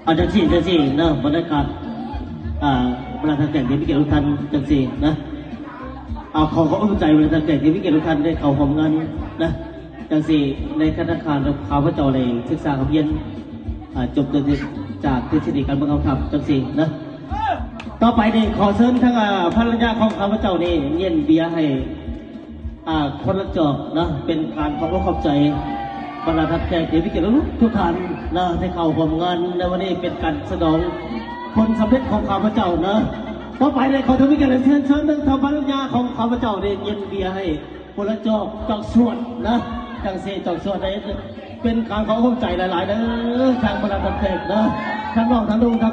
เอาจังสี่เนาะบรรยากาศเวลาทางแก่งที่พิเกตทุกท่านจังสี่นะเอาขอเข้าใจเวลาทางแก่งที่พิเกตทุกท่านได้เข้าของงานนะจังสี่ในธนาคารข่าวพระเจ้าเลยศึกษาเขาเรียนจบจากทฤษฎีการบังคับขับจังสี่นะต่อไปนี่ขอเชิญทั้งภรรยาของข้าพเจ้านี่เย็นเบียร์ให้คนละจอกนะเป็นการขอบใจบรรดาทัพแขกที่พิเกตทุกท่านนะที่เข้าของงานในวันนี้เป็นการแสดงผลสำเร็จของข้าพเจ้านะต่อไปเลยขอทวีกันเลยเชิญทั้งทางภรรยาของข้าพเจ้าเนี่ยเย็นเบียร์ให้คนละจอกส่วนนะจังสี่จอกส่วนได้เป็นการขอบใจหลายๆนะทางบรรดาทัพแขกนะท่านรองท่านลุงครับ